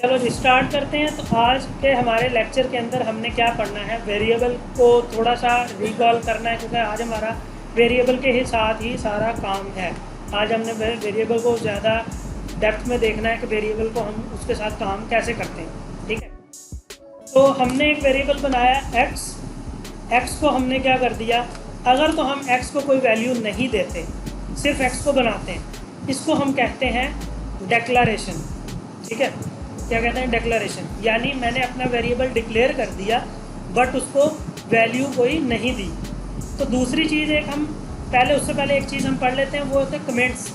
चलो जी स्टार्ट करते हैं। तो आज के हमारे लेक्चर के अंदर हमने क्या पढ़ना है, वेरिएबल को थोड़ा सा रिकॉल करना है, क्योंकि आज हमारा वेरिएबल के ही साथ ही सारा काम है। आज हमने वेरिएबल को ज़्यादा डेप्थ में देखना है कि वेरिएबल को हम उसके साथ काम कैसे करते हैं। ठीक है, तो हमने एक वेरिएबल बनाया एक्स को हमने क्या कर दिया, अगर तो हम एक्स को कोई वैल्यू नहीं देते, सिर्फ एक्स को बनाते हैं, इसको हम कहते हैं डेक्लरेशन। ठीक है, क्या कहते हैं, डेक्लरेशन। यानी मैंने अपना वेरिएबल डिक्लेयर कर दिया बट उसको वैल्यू कोई नहीं दी। तो दूसरी चीज़ एक हम पहले, उससे पहले एक चीज़ हम पढ़ लेते हैं, वो होते हैं कमेंट्स।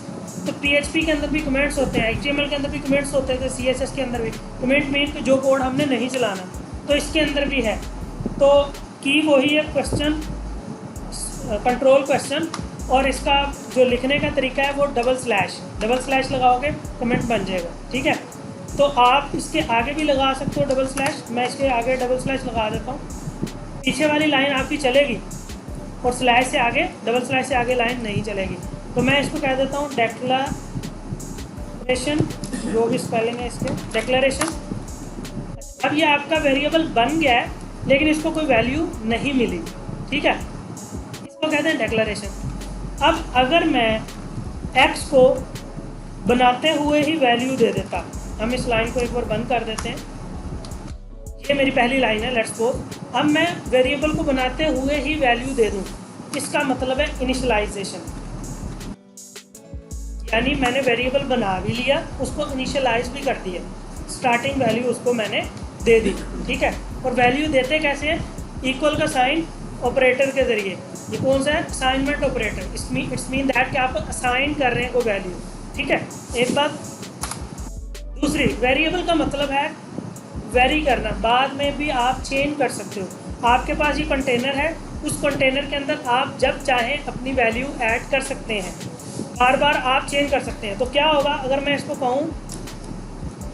तो PHP के अंदर भी कमेंट्स होते हैं, HTML के अंदर भी कमेंट्स होते थे, CSS के अंदर भी कमेंट मीन कि जो कोड हमने नहीं चलाना, तो इसके अंदर भी है। तो की वही है क्वेश्चन, कंट्रोल क्वेश्चन, और इसका जो लिखने का तरीका है वो डबल स्लैश लगाओगे कमेंट बन जाएगा। ठीक है, तो आप इसके आगे भी लगा सकते हो डबल स्लैश। मैं इसके आगे डबल स्लैश लगा देता हूँ, पीछे वाली लाइन आपकी चलेगी और स्लैश से आगे, डबल स्लैश से आगे लाइन नहीं चलेगी। तो मैं इसको कह देता हूँ डेक्लरेशन, जो भी स्पेलिंग है इसके, डेक्लरेशन। अब ये आपका वेरिएबल बन गया है लेकिन इसको कोई वैल्यू नहीं मिली। ठीक है, इसको कहते हैं डेक्लरेशन। अब अगर मैं एक्स को बनाते हुए ही वैल्यू दे देता, हम इस लाइन को एक बार बंद कर देते हैं, ये मेरी पहली लाइन है, लेट्स सपोज। अब मैं वेरिएबल को बनाते हुए ही वैल्यू दे दूं, इसका मतलब है इनिशियलाइजेशन। यानी मैंने वेरिएबल बना भी लिया, उसको इनिशियलाइज भी कर दिया, स्टार्टिंग वैल्यू उसको मैंने दे दी। ठीक है, और वैल्यू देते कैसे हैं, इक्वल का साइन ऑपरेटर के जरिए। ये कौन सा है, assignment operator. It's mean that कि आप असाइन कर रहे हैं कोई वैल्यू। ठीक है, एक बात। दूसरी, वेरिएबल का मतलब है वेरी करना, बाद में भी आप चेंज कर सकते हो। आपके पास ये कंटेनर है, उस कंटेनर के अंदर आप जब चाहें अपनी वैल्यू ऐड कर सकते हैं, बार बार आप चेंज कर सकते हैं। तो क्या होगा अगर मैं इसको कहूँ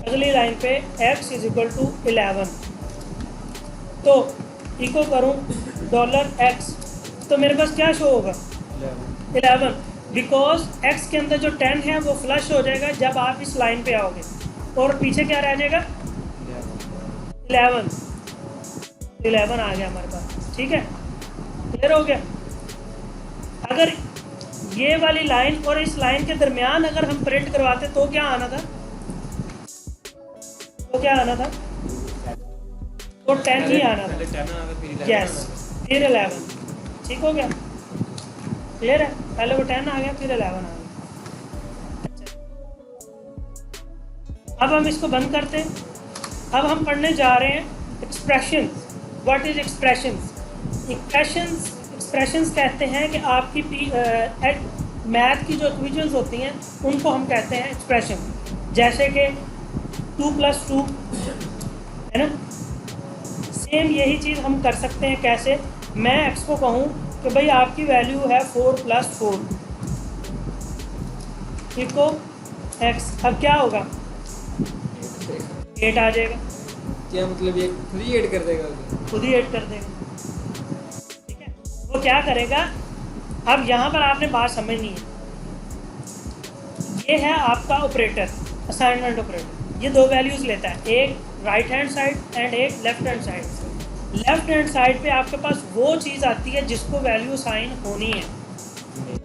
अगली लाइन पे x = 11, तो इको करूँ $x, तो मेरे पास क्या शो होगा, 11, बिकॉज x के अंदर जो 10 है वो फ्लश हो जाएगा जब आप इस लाइन पे आओगे, और पीछे क्या रह जाएगा, 11 आ गया हमारे पास। ठीक है, क्लियर हो गया। अगर ये वाली लाइन और इस लाइन के दरमियान अगर हम प्रिंट करवाते तो क्या आना था, तो 10 ही आना था। यस, फिर 11। ठीक हो गया, क्लियर है। पहले वो 10 आ गया, फिर 11 आ गया। अब हम इसको बंद करते हैं। अब हम पढ़ने जा रहे हैं expression. What is expressions? Expressions कहते हैं कि आपकी मैथ की जो इक्वेशंस होती हैं उनको हम कहते हैं एक्सप्रेशन। जैसे कि 2 + 2 है ना, सेम यही चीज़ हम कर सकते हैं। कैसे, मैं एक्स को कहूँ कि भाई आपकी वैल्यू है 4 + 4 इको एक्स, अब क्या होगा, 8 आ जाएगा। क्या मतलब ये खुद ही ऐड कर देगा? खुद ही ऐड कर देगा। ठीक है, वो क्या करेगा, अब यहाँ पर आपने बात समझनी है। ये है आपका ऑपरेटर, असाइनमेंट ऑपरेटर। ये दो वैल्यूज़ लेता है, एक राइट हैंड साइड एंड एक left hand side. Left hand side पे आपके पास वो चीज़ आती है जिसको वैल्यू साइन होनी है,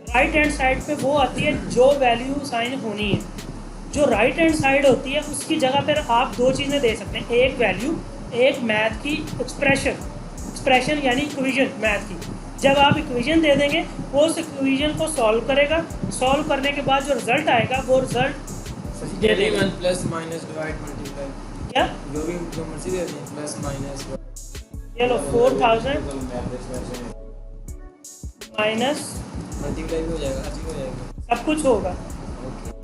राइट हैंड साइड पे वो आती है जो वैल्यू साइन होनी है। जो राइट हैंड साइड होती है उसकी जगह पर आप दो चीज़ें दे सकते हैं, एक वैल्यू, एक मैथ की एक्सप्रेशन यानी इक्वेशन मैथ की। जब आप इक्वेशन दे देंगे वो उस इक्वेशन को सॉल्व करेगा, सॉल्व करने के बाद जो रिजल्ट आएगा वो रिजल्ट दे देगा। प्लस माइनस डिवाइड मल्टीप्लाई, क्या जो मर्जी दे दें, प्लस माइनस। चलो 4000 माइनस मल्टीप्लाई भी हो जाएगा, हर चीज़ हो जाएगा, सब कुछ होगा,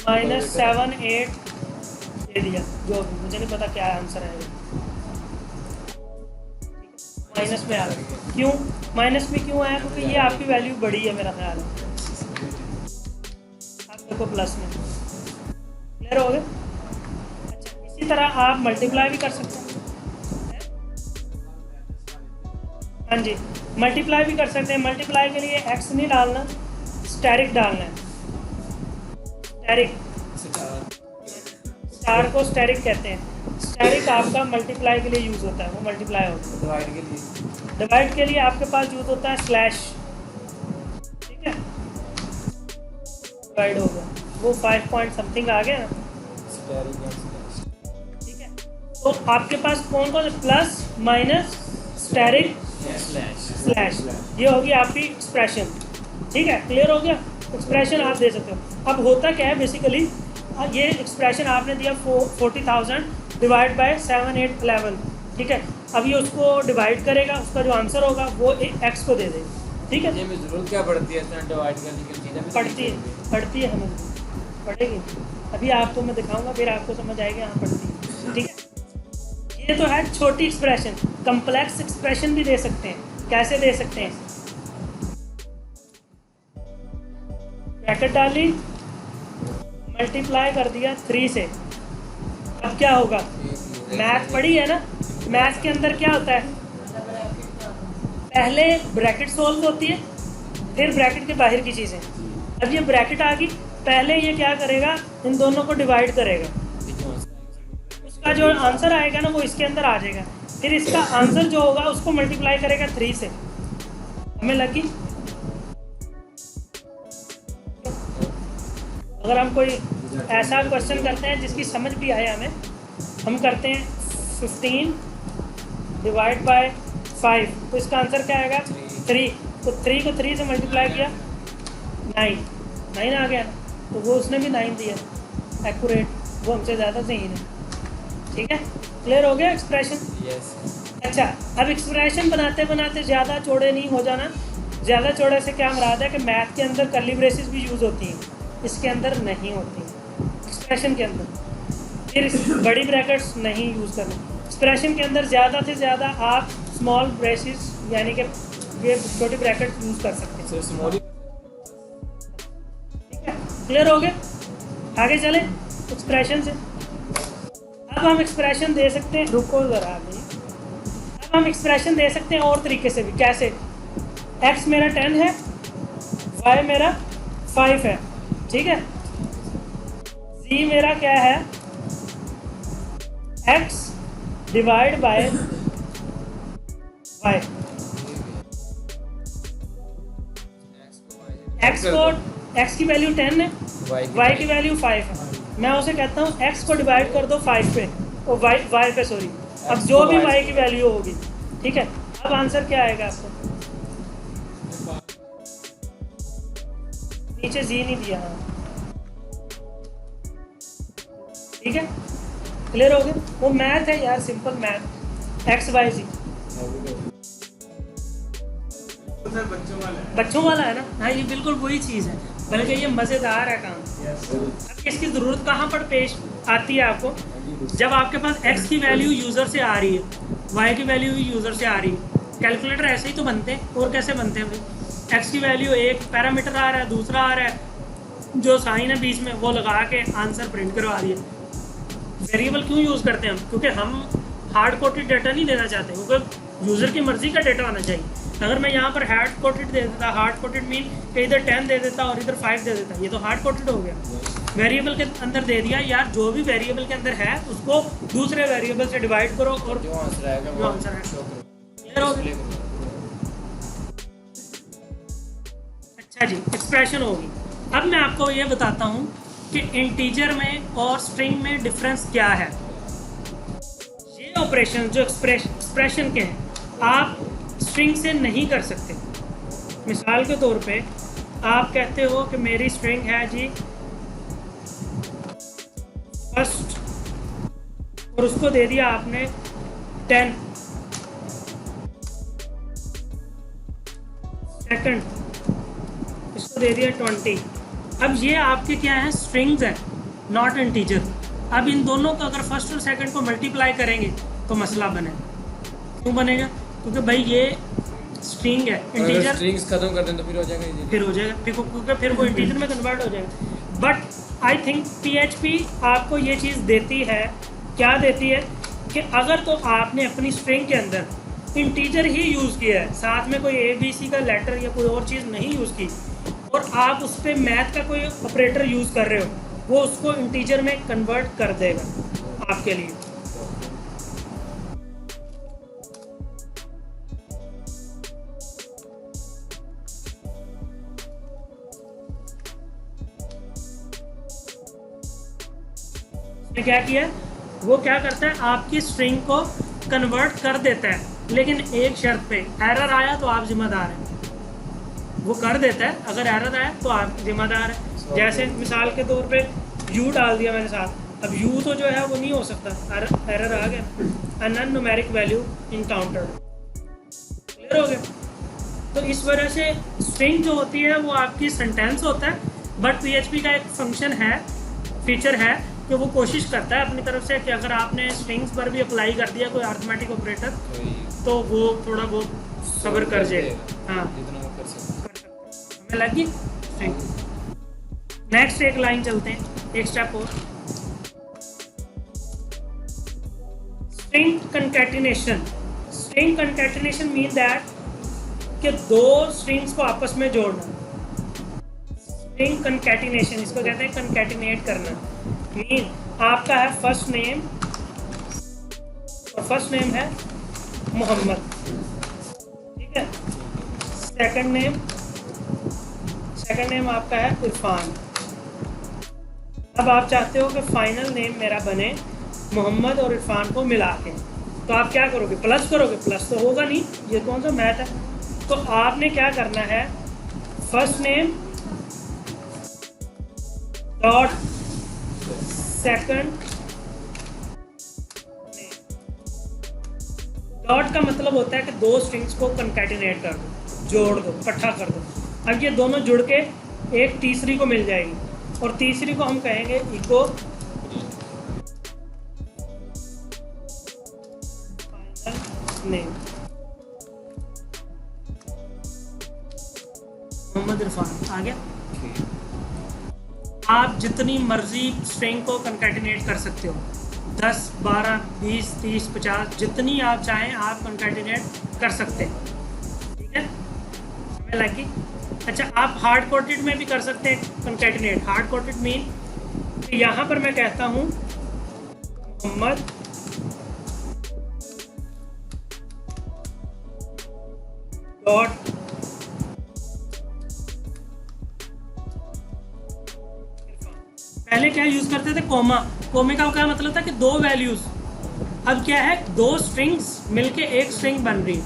-7 8 दे दिया। जो मुझे नहीं पता क्या आंसर है, माइनस में आ गया। क्यों माइनस में क्यों आया, क्योंकि ये आपकी वैल्यू बड़ी है मेरा ख्याल है। आप देखो प्लस में, क्लियर हो गया। अच्छा, इसी तरह आप मल्टीप्लाई भी कर सकते हैं। हाँ जी, मल्टीप्लाई भी कर सकते हैं। मल्टीप्लाई के लिए x नहीं डालना, स्टैरिक डालना है। स्टैरिक, स्टार को स्टैरिक कहते हैं। स्टैरिक आपका मल्टीप्लाई के लिए यूज़ होता है, वो मल्टीप्लाई होता है। डिवाइड के लिए डिवाइड के लिए आपके पास यूज़ होता है स्लैश, ठीक है, डिवाइड हो गया, वो 5 पॉइंट समथिंग आ गया ना, ठीक है। तो आपके पास कौन कौन से प्लस माइनस स्टैरिक स्लैश, ये होगी आपकी एक्सप्रेशन, ठीक है। क्लियर हो गया, एक्सप्रेशन आप दे सकते हो। अब होता क्या है बेसिकली, ये एक्सप्रेशन आपने दिया 40,000 डिवाइड बाय 7, 8, 11, ठीक है। अब ये उसको डिवाइड करेगा, उसका जो आंसर होगा वो एक्स को दे देगा, ठीक है। ये में जरूरत क्या पड़ती है इतना डिवाइड करने की? चीज़ें पढ़ती है हमें, पढ़ेगी अभी आपको मैं दिखाऊंगा, फिर आपको समझ आएगा, यहाँ पढ़ती है, ठीक है। ये तो है छोटी एक्सप्रेशन। कम्प्लेक्स एक्सप्रेशन भी दे सकते हैं। कैसे दे सकते हैं? ब्रैकेट डाली, मल्टीप्लाई कर दिया 3 से, अब क्या होगा? मैथ पढ़ी है ना, मैथ के अंदर क्या होता है, पहले ब्रैकेट सॉल्व होती है, फिर ब्रैकेट के बाहर की चीज़ें। अब ये ब्रैकेट आ गई, पहले ये क्या करेगा, इन दोनों को डिवाइड करेगा, उसका जो आंसर आएगा ना वो इसके अंदर आ जाएगा, फिर इसका आंसर जो होगा उसको मल्टीप्लाई करेगा 3 से। हमें लगी? अगर हम कोई ऐसा क्वेश्चन करते हैं जिसकी समझ भी आए हमें, हम करते हैं 15 डिवाइड बाय 5, तो इसका आंसर क्या आएगा? 3। तो 3 को 3 से मल्टीप्लाई किया, 9 आ गया, तो वो उसने भी 9 दिया, एक्यूरेट, वो हमसे ज़्यादा सही है, ठीक है। क्लियर हो गया एक्सप्रेशन? यस। अच्छा, अब एक्सप्रेशन बनाते बनाते ज़्यादा चौड़े नहीं हो जाना। ज़्यादा चौड़े से क्या मुराद है कि मैथ के अंदर कर्ली ब्रेसेस भी यूज़ होती हैं, इसके अंदर नहीं होती एक्सप्रेशन के अंदर। फिर बड़ी ब्रैकेट्स नहीं यूज़ करना एक्सप्रेशन के अंदर। ज़्यादा से ज़्यादा आप स्मॉल ब्रेसेस यानी कि ये छोटी ब्रैकेट यूज़ कर सकते हैं, स्मॉल। ठीक है। क्लियर हो गया? आगे चले एक्सप्रेशन से। अब हम एक्सप्रेशन दे सकते हैं, रुको ज़रा अभी, अब हम एक्सप्रेशन दे सकते हैं और तरीके से भी। कैसे? x मेरा 10 है, y मेरा 5 है, ठीक है। z मेरा क्या है? x divide by y। x की वैल्यू 10 है, y की वैल्यू 5 है। मैं उसे कहता हूँ x को डिवाइड कर दो 5 पे, और y पे, सॉरी, अब जो भी y की वैल्यू होगी, ठीक है। अब आंसर क्या आएगा आपको? नीचे जी नहीं दिया, ठीक है। क्लियर हो गया? वो मैथ है यार, सिंपल मैथ, एक्स वाई जी बच्चों वाला है ना। हाँ, ये बिल्कुल वही चीज़ है, बल्कि ये मज़ेदार है काम। अब इसकी ज़रूरत कहाँ पर पेश आती है आपको? जब आपके पास x की वैल्यू यूज़र से आ रही है, y की वैल्यू भी यूज़र से आ रही है। कैलकुलेटर ऐसे ही तो बनते हैं, और कैसे बनते हैं भाई? x की वैल्यू एक पैरामीटर आ रहा है, दूसरा आ रहा है, जो साइन है बीच में वो लगा के आंसर प्रिंट करवा दिए। वेरिएबल क्यों यूज़ करते हैं हम? क्योंकि हम हार्ड कोटेड डाटा नहीं देना चाहते, क्योंकि यूज़र की मर्ज़ी का डाटा आना चाहिए। अगर मैं यहाँ पर हार्ड कोटेड दे देता, हार्ड कोटेड मीन कि इधर 10 दे देता और इधर 5 दे देता, ये तो हार्ड कोटेड हो गया। वेरिएबल के अंदर दे दिया यार, जो भी वेरिएबल के अंदर है उसको दूसरे वेरिएबल से डिवाइड करो और जो आंसर आएगा जो आंसर है। क्लियर हो गया? अच्छा जी, एक्सप्रेशन होगी। अब मैं आपको ये बताता हूँ कि इंटीजर में और स्ट्रिंग में डिफरेंस क्या है। ये ऑपरेशन जो एक्सप्रेशन के हैं, आप स्ट्रिंग से नहीं कर सकते। मिसाल के तौर पे आप कहते हो कि मेरी स्ट्रिंग है जी फर्स्ट, और उसको दे दिया आपने 10, सेकंड इसको दे दिया 20। अब ये आपके क्या है? स्ट्रिंग्स हैं, नॉट इंटीजर। अब इन दोनों का अगर फर्स्ट और सेकंड को मल्टीप्लाई करेंगे तो मसला बनेगा। क्यों बनेगा? क्योंकि भाई ये स्ट्रिंग है, इंटीजर। स्ट्रिंग्स खत्म कर दें तो फिर हो जाएगा, फिर हो जाएगा, क्योंकि फिर वो इंटीजर में कन्वर्ट हो जाएगा। बट आई थिंक PHP आपको ये चीज़ देती है। क्या देती है? कि अगर तो आपने अपनी स्ट्रिंग के अंदर इंटीजर ही यूज़ किया है, साथ में कोई ABC का लेटर या कोई और चीज़ नहीं यूज़ की, और आप उस पर मैथ का कोई ऑपरेटर यूज़ कर रहे हो, वो उसको इंटीजर में कन्वर्ट कर देगा आपके लिए। ने क्या किया, वो क्या करता है आपकी स्ट्रिंग को कन्वर्ट कर देता है, लेकिन एक शर्त पे, एरर आया तो आप जिम्मेदार हैं। वो कर देता है, अगर एरर आया तो आप जिम्मेदार हैं। जैसे मिसाल के तौर पे यू डाल दिया मैंने साथ, अब यू तो जो है वो नहीं हो सकता, एरर आ गया, non numeric value encountered. Clear हो गया? तो इस वजह से स्ट्रिंग जो होती है वो आपकी सेंटेंस होता है, बट PHP का एक फंक्शन है, फीचर है कि वो कोशिश करता है अपनी तरफ से कि अगर आपने स्ट्रिंग्स पर भी अप्लाई कर दिया कोई अरिथमेटिक ऑपरेटर तो वो थोड़ा बहुत सब्र कर जाए। हाँ, हमें लगी स्ट्रिंग। नेक्स्ट एक लाइन चलते हैं, एक स्टेप और। String concatenation. String concatenation mean that कि दो स्ट्रिंग्स को आपस में जोड़ना। स्ट्रिंग कंकैटिनेशन, इसको कहते हैं कंकैटिनेट करना। मीन आपका है फर्स्ट नेम, और फर्स्ट नेम है मोहम्मद, ठीक है। सेकंड नेम आपका है इरफान। अब आप चाहते हो कि फाइनल नेम मेरा बने मोहम्मद और इरफान को मिला के, तो आप क्या करोगे, प्लस करोगे। प्लस तो होगा नहीं, ये कौन सा मैथ है। तो आपने क्या करना है, first name dot second name. Dot का मतलब होता है कि दो स्ट्रिंग्स को कंकैटिनेट कर दो, जोड़ दो, इकट्ठा कर दो। अब ये दोनों जुड़ के एक तीसरी को मिल जाएगी, और तीसरी को हम कहेंगे इको फाइनल नेम मोहम्मद इरफान। आ गया? आप जितनी मर्जी स्ट्रिंग को कंकैटिनेट कर सकते हो, 10, 12, 20, 30, 50, जितनी आप चाहें आप कंकैटिनेट कर सकते हैं, ठीक है। हमें लगी? अच्छा, आप हार्ड कोडेड में भी कर सकते हैं कंकैटिनेट। हार्ड कोडेड मीन यहाँ पर मैं कहता हूँ मोहम्मद डॉट पहले क्या यूज करते थे, कोमा। कोमे का क्या मतलब था कि दो वैल्यूज। अब क्या है, दो स्ट्रिंग्स मिलके एक स्ट्रिंग बन रही है,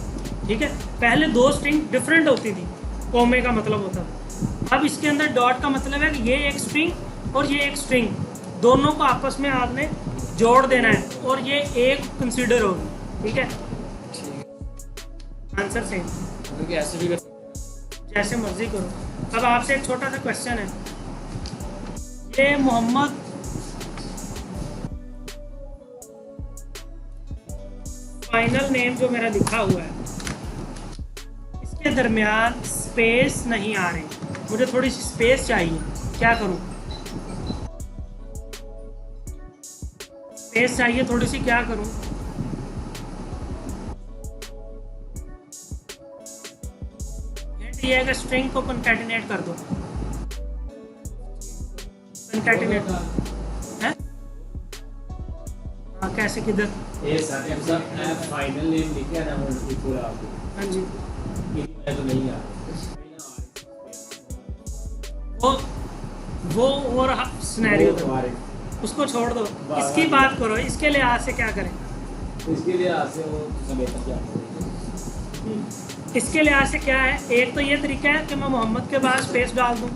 ठीक है। पहले दो स्ट्रिंग डिफरेंट होती थी, कोमे का मतलब होता था। अब इसके अंदर डॉट का मतलब है कि ये एक स्ट्रिंग और ये एक स्ट्रिंग, दोनों को आपस में आपने जोड़ देना है, और ये एक कंसीडर होगी, ठीक है। आंसर सेम, ऐसे भी कर जैसे मर्जी करो। अब आपसे एक छोटा सा क्वेश्चन है, ये मोहम्मद फाइनल नेम जो मेरा लिखा हुआ है, इसके दरमियान स्पेस नहीं आ रही, मुझे थोड़ी सी स्पेस चाहिए, क्या करूं? स्पेस चाहिए थोड़ी सी, क्या करूं? ये है कि स्ट्रिंग को कंकैटिनेट कर दो। कंकैटिनेट है? हाँ, कैसे, किधर? ये सर फाइनल नेम लिखा ना वो पूरा आपको। हाँ जी, ये तो नहीं आ वो और सिनेरियो था, उसको छोड़ दो, इसकी बात करो। इसके लिए आज से क्या करें? इसके लिए आज से वो समेटा क्या इसके लिए आज से क्या है, एक तो ये तरीका है कि मैं मोहम्मद के बाद स्पेस डाल दूँ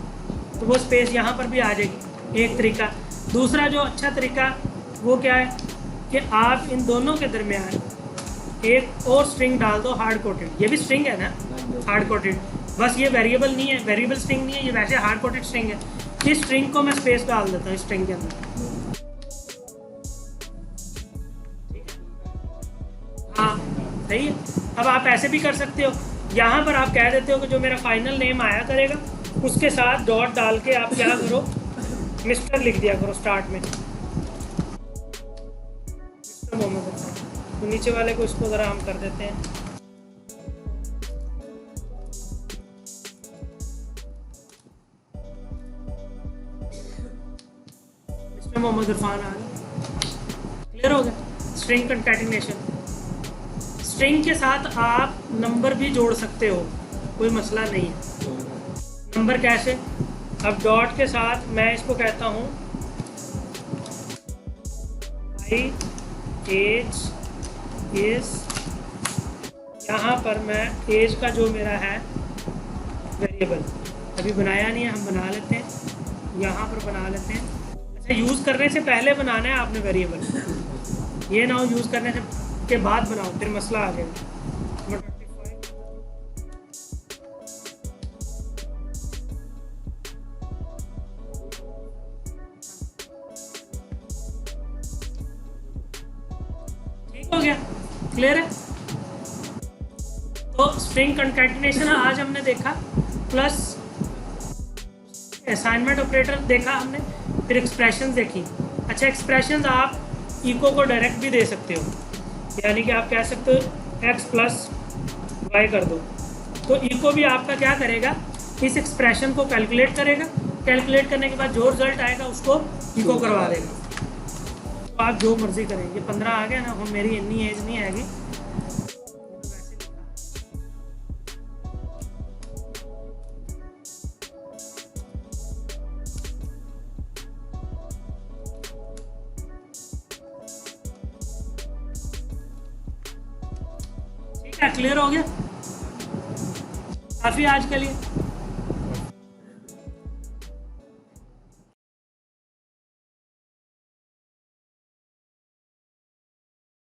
तो वो स्पेस यहाँ पर भी आ जाएगी, एक तरीका। दूसरा जो अच्छा तरीका वो क्या है कि आप इन दोनों के दरमियान एक और स्ट्रिंग डाल दो, हार्ड कोटेड। ये भी स्ट्रिंग है ना, हार्ड कोटेड, बस ये वेरिएबल नहीं है, वेरिएबल स्ट्रिंग नहीं है, ये वैसे हार्ड कोटेड स्ट्रिंग है। इस स्ट्रिंग को मैं स्पेस डाल देता हूँ स्ट्रिंग के अंदर, हाँ सही है। अब आप ऐसे भी कर सकते हो, यहाँ पर आप कह देते हो कि जो मेरा फाइनल नेम आया करेगा उसके साथ डॉट डाल के आप क्या करो, मिस्टर लिख दिया करो स्टार्ट में, मिस्टर मोहम्मद। तो नीचे वाले को इसको ज़रा हम कर देते हैं, मिस्टर मोहम्मद इरफान आ गया। क्लियर हो गया? String concatenation. स्ट्रिंग के साथ आप नंबर भी जोड़ सकते हो, कोई मसला नहीं है। नंबर कैसे? अब डॉट के साथ मैं इसको कहता हूँ एज इज, यहाँ पर मैं एज का जो मेरा है वेरिएबल अभी बनाया नहीं है, हम बना लेते हैं, यहाँ पर बना लेते हैं। अच्छा, यूज़ करने से पहले बनाना है आपने वेरिएबल, ये ना हो यूज़ करने से के बाद बनाओ फिर मसला आ जाएगा। ठीक हो गया, क्लियर है? तो स्ट्रिंग कंकैटिनेशन आज हमने देखा, प्लस असाइनमेंट ऑपरेटर देखा हमने, फिर एक्सप्रेशंस देखी। अच्छा, एक्सप्रेशंस आप इको को डायरेक्ट भी दे सकते हो, यानी कि आप कह सकते हो x प्लस वाई कर दो, तो इको भी आपका क्या करेगा, इस एक्सप्रेशन को कैलकुलेट करेगा, कैलकुलेट करने के बाद जो रिजल्ट आएगा उसको इको करवा देगा। तो आप जो मर्जी करेंगे। 15 आ गया ना, हम मेरी इतनी एज नहीं आएगी। ठीक है, क्लियर हो गया काफ़ी आज के लिए।